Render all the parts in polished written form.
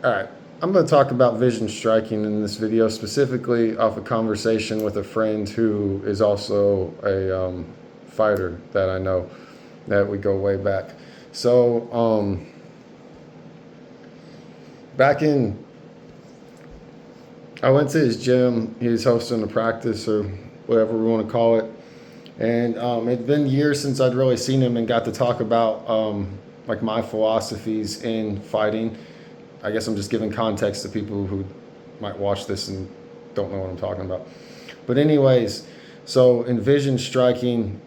All right, I'm going to talk about vision striking in this video, specifically off a conversation with a friend who is also a fighter that I know, that we go way back. So I went to his gym. He was hosting a practice or whatever we want to call it. And it'd been years since I'd really seen him and got to talk about like my philosophies in fighting. I guess I'm just giving context to people who might watch this and don't know what I'm talking about. But anyways, so in vision striking,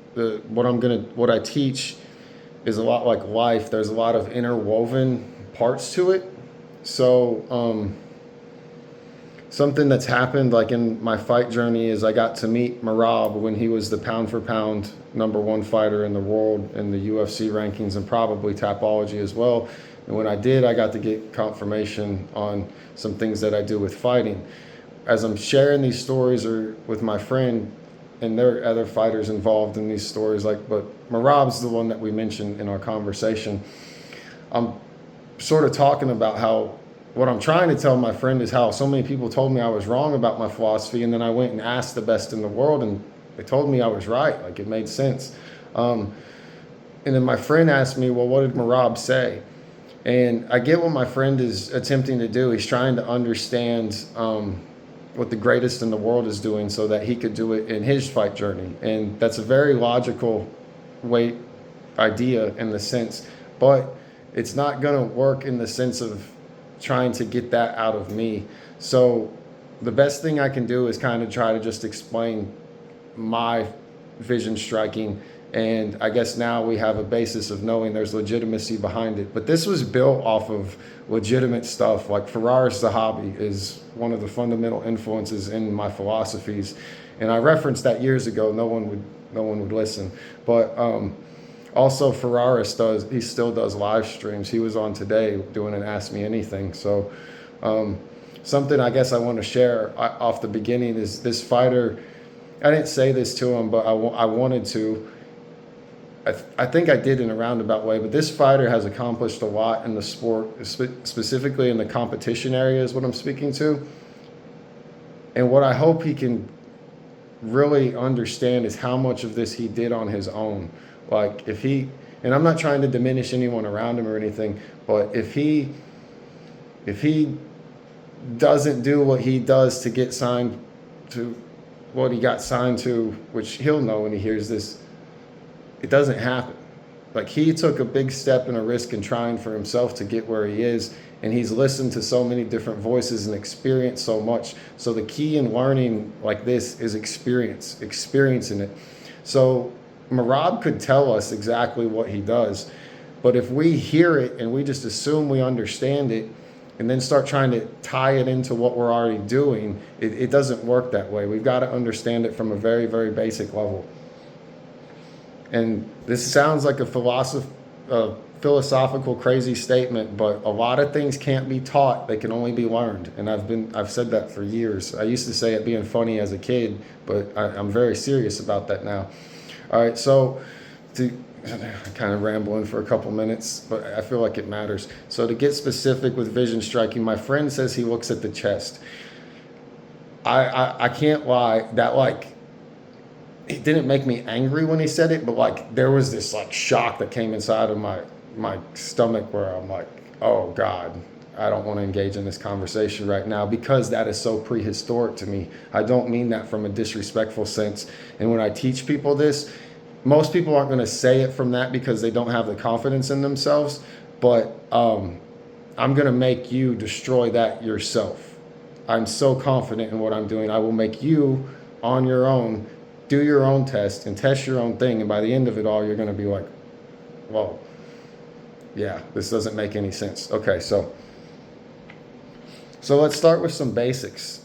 what I teach is a lot like life. There's a lot of interwoven parts to it. So something that's happened like in my fight journey is I got to meet Merab when he was the pound for pound #1 fighter in the world in the UFC rankings and probably Tapology as well. And when I did, I got to get confirmation on some things that I do with fighting. As I'm sharing these stories or with my friend, and there are other fighters involved in these stories, but Merab's the one that we mentioned in our conversation. I'm sort of talking about how what I'm trying to tell my friend is how so many people told me I was wrong about my philosophy, and then I went and asked the best in the world, and they told me I was right. Like, it made sense. And then my friend asked me, well, what did Merab say? And I get what my friend is attempting to do. He's trying to understand what the greatest in the world is doing so that he could do it in his fight journey. And that's a very logical idea in the sense, but it's not going to work in the sense of trying to get that out of me. So the best thing I can do is kind of try to just explain my vision striking. And I guess now we have a basis of knowing there's legitimacy behind it. But this was built off of legitimate stuff. Like Firas Zahabi is one of the fundamental influences in my philosophies. And I referenced that years ago. No one would listen. But also Firas he still does live streams. He was on today doing an Ask Me Anything. So something I guess I want to share off the beginning is this fighter. I didn't say this to him, but I wanted to. I think I did in a roundabout way, but this fighter has accomplished a lot in the sport, specifically in the competition area is what I'm speaking to. And what I hope he can really understand is how much of this he did on his own. Like and I'm not trying to diminish anyone around him or anything, but if he doesn't do what he does to get signed to what he got signed to, which he'll know when he hears this, it doesn't happen. Like, he took a big step and a risk in trying for himself to get where he is, and he's listened to so many different voices and experienced so much. So the key in learning like this is experiencing it. So Merab could tell us exactly what he does, but if we hear it and we just assume we understand it and then start trying to tie it into what we're already doing, it doesn't work that way. We've got to understand it from a very, very basic level. And this sounds like a philosophical crazy statement, but a lot of things can't be taught. They can only be learned. And I've said that for years. I used to say it being funny as a kid, but I'm very serious about that now. All right, so I'm kind of rambling for a couple minutes, but I feel like it matters. So to get specific with vision striking, my friend says he looks at the chest. I can't lie, that it didn't make me angry when he said it, but there was this shock that came inside of my stomach where I'm like, oh God, I don't want to engage in this conversation right now because that is so prehistoric to me. I don't mean that from a disrespectful sense. And when I teach people this, most people aren't going to say it from that because they don't have the confidence in themselves, but I'm going to make you destroy that yourself. I'm so confident in what I'm doing. I will make you on your own do your own test and test your own thing. And by the end of it all, you're going to be like, whoa, yeah, this doesn't make any sense. Okay, so let's start with some basics.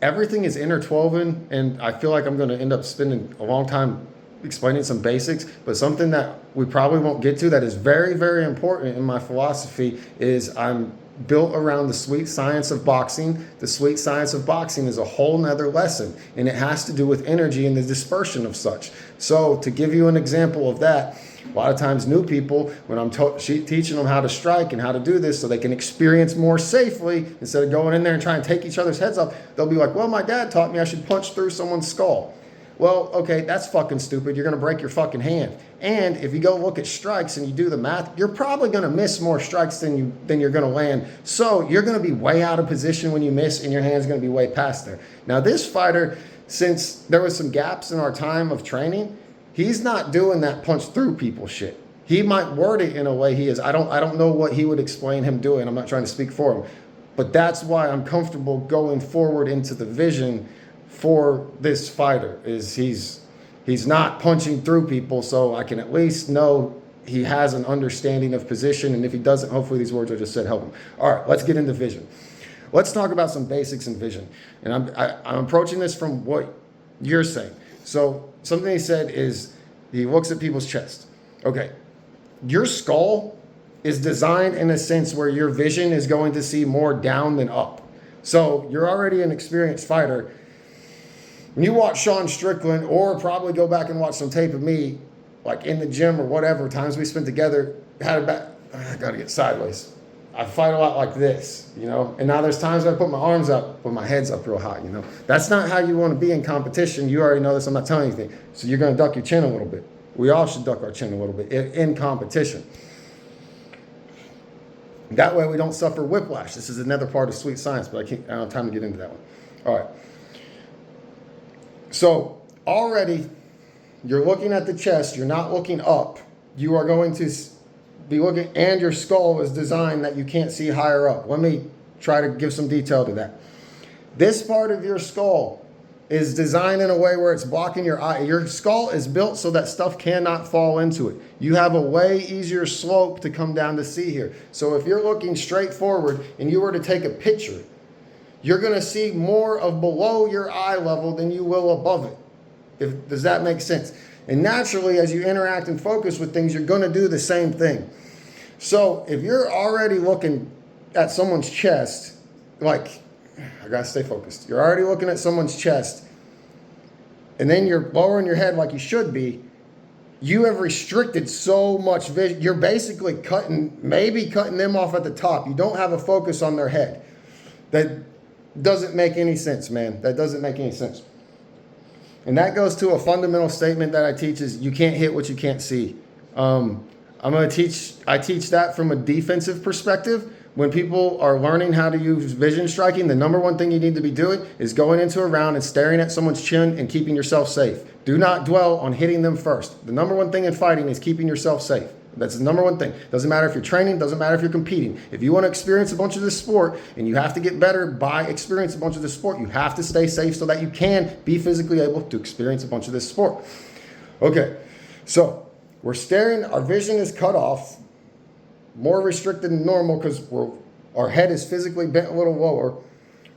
Everything is interwoven, and I feel like I'm going to end up spending a long time explaining some basics, but something that we probably won't get to that is very, very important in my philosophy is I'm built around the sweet science of boxing. The sweet science of boxing is a whole nother lesson, and it has to do with energy and the dispersion of such. So to give you an example of that, A lot of times new people, when I'm teaching them how to strike and how to do this so they can experience more safely, instead of going in there and trying to take each other's heads off, they'll be like, well, my dad taught me I should punch through someone's skull. Well, okay, that's fucking stupid. You're going to break your fucking hand. And if you go look at strikes and you do the math, you're probably going to miss more strikes than you're going to land. So you're going to be way out of position when you miss, and your hand's going to be way past there. Now, this fighter, since there was some gaps in our time of training, he's not doing that punch through people shit. He might word it in a way he is. I don't know what he would explain him doing. I'm not trying to speak for him. But that's why I'm comfortable going forward into the vision for this fighter, is he's not punching through people, so I can at least know he has an understanding of position, and if he doesn't, hopefully these words I just said help him. All right, let's get into vision. Let's talk about some basics in vision. And I'm approaching this from what you're saying. So something he said is he looks at people's chest. Okay, your skull is designed in a sense where your vision is going to see more down than up. So you're already an experienced fighter. When you watch Sean Strickland, or probably go back and watch some tape of me, like in the gym or whatever, times we spent together, I got to get sideways. I fight a lot like this, you know? And now there's times I put my arms up, but my head's up real high, you know? That's not how you want to be in competition. You already know this. I'm not telling you anything. So you're going to duck your chin a little bit. We all should duck our chin a little bit in competition. That way we don't suffer whiplash. This is another part of sweet science, but I don't have time to get into that one. All right. So already you're looking at the chest, you're not looking up. You are going to be looking, and your skull is designed that you can't see higher up. Let me try to give some detail to that. This part of your skull is designed in a way where it's blocking your eye. Your skull is built so that stuff cannot fall into it. You have a way easier slope to come down to see here. So if you're looking straight forward and you were to take a picture, you're going to see more of below your eye level than you will above it. Does that make sense? And naturally, as you interact and focus with things, you're going to do the same thing. So if you're already looking at someone's chest, like, I got to stay focused. You're already looking at someone's chest, and then you're lowering your head like you should be, you have restricted so much vision. You're basically maybe cutting them off at the top. You don't have a focus on their head. That doesn't make any sense, man. That doesn't make any sense. And that goes to a fundamental statement that I teach is you can't hit what you can't see. I teach that from a defensive perspective. When people are learning how to use vision striking, the number one thing you need to be doing is going into a round and staring at someone's chin and keeping yourself safe. Do not dwell on hitting them first. The number one thing in fighting is keeping yourself safe. That's the number one thing. Doesn't matter if you're training, doesn't matter if you're competing. If you want to experience a bunch of this sport, and you have to get better by experiencing a bunch of this sport, you have to stay safe so that you can be physically able to experience a bunch of this sport. Okay, so we're staring, our vision is cut off, more restricted than normal because our head is physically bent a little lower.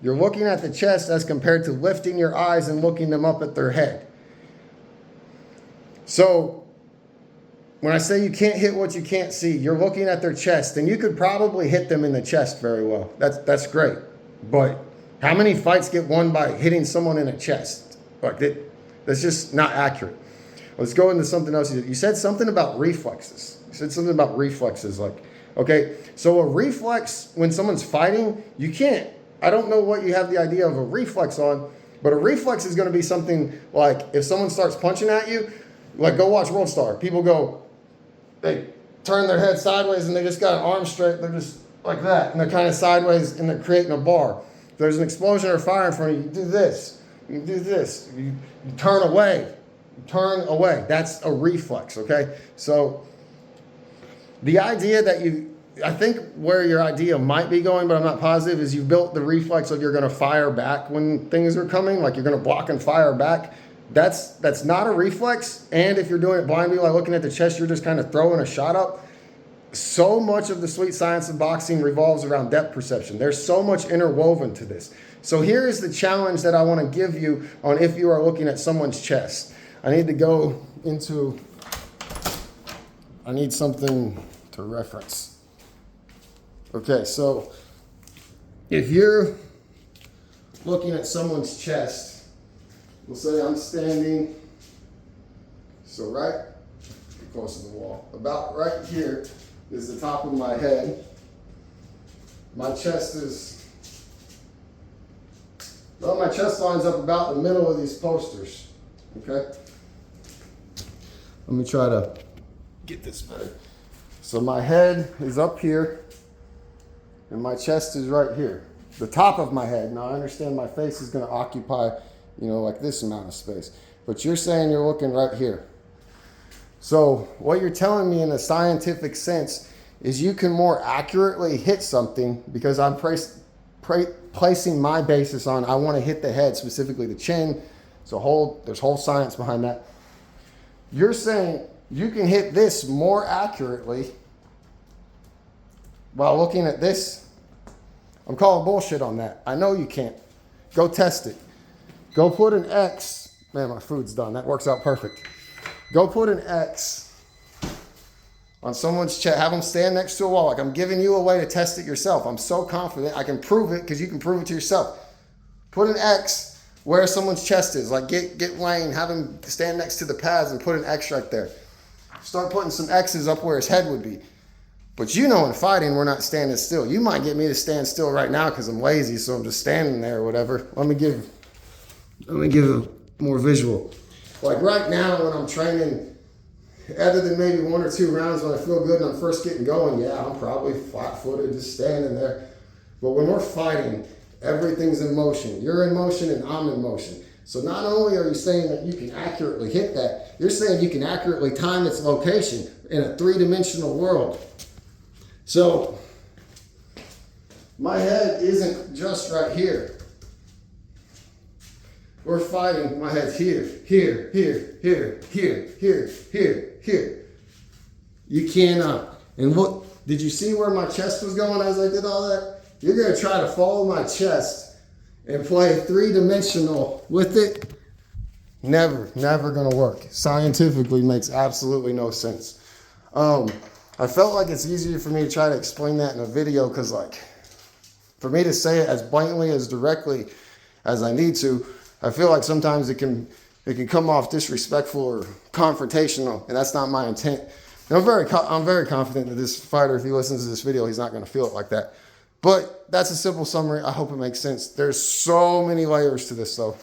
You're looking at the chest as compared to lifting your eyes and looking them up at their head. So when I say you can't hit what you can't see, you're looking at their chest, and you could probably hit them in the chest very well. That's great. But how many fights get won by hitting someone in the chest? That's just not accurate. Let's go into something else. You said something about reflexes. Okay, so a reflex, when someone's fighting, you can't, I don't know what you have the idea of a reflex on, but a reflex is going to be something like if someone starts punching at you, like go watch World Star. People they turn their head sideways and they just got an arm straight. They're just like that. And they're kind of sideways and they're creating a bar. If there's an explosion or fire in front of you, you do this. You do this. You turn away. Turn away. That's a reflex, okay? So the idea that I think where your idea might be going, but I'm not positive, is you've built the reflex of you're going to fire back when things are coming, like you're going to block and fire back. That's not a reflex. And if you're doing it blindly, like looking at the chest, you're just kind of throwing a shot up. So much of the sweet science of boxing revolves around depth perception. There's so much interwoven to this. So here is the challenge that I want to give you on if you are looking at someone's chest. I need something to reference. Okay, so if you're looking at someone's chest, we'll say I'm standing, so right, close to the wall. About right here is the top of my head. My chest is, well, my chest line's up about the middle of these posters, okay? Let me try to get this better. So my head is up here and my chest is right here. The top of my head. Now I understand my face is gonna occupy, you know, like this amount of space, but you're saying you're looking right here. So what you're telling me in a scientific sense is you can more accurately hit something because I'm placing my basis on, I wanna hit the head, specifically the chin. There's whole science behind that. You're saying you can hit this more accurately while looking at this. I'm calling bullshit on that. I know you can't. Go test it. Go put an X. Man, my food's done. That works out perfect. Go put an X on someone's chest. Have them stand next to a wall. Like I'm giving you a way to test it yourself. I'm so confident I can prove it because you can prove it to yourself. Put an X where someone's chest is. Like get Wayne, have him stand next to the pads and put an X right there. Start putting some X's up where his head would be. But you know in fighting, we're not standing still. You might get me to stand still right now because I'm lazy, so I'm just standing there or whatever. Let me give a more visual. Like right now when I'm training, other than maybe 1 or 2 rounds when I feel good and I'm first getting going, yeah, I'm probably flat-footed, just standing there. But when we're fighting, everything's in motion. You're in motion and I'm in motion. So not only are you saying that you can accurately hit that, you're saying you can accurately time its location in a 3-dimensional world. So my head isn't just right here. We're fighting, my head's here, here, here, here, here, here, here, here. You cannot. And what, did you see where my chest was going as I did all that? You're gonna try to follow my chest and play 3-dimensional with it. Never gonna work. Scientifically makes absolutely no sense. I felt like it's easier for me to try to explain that in a video because like, for me to say it as blatantly, as directly as I need to, I feel like sometimes it can come off disrespectful or confrontational, and that's not my intent. And I'm very confident that this fighter, if he listens to this video, he's not gonna feel it like that. But that's a simple summary. I hope it makes sense. There's so many layers to this though.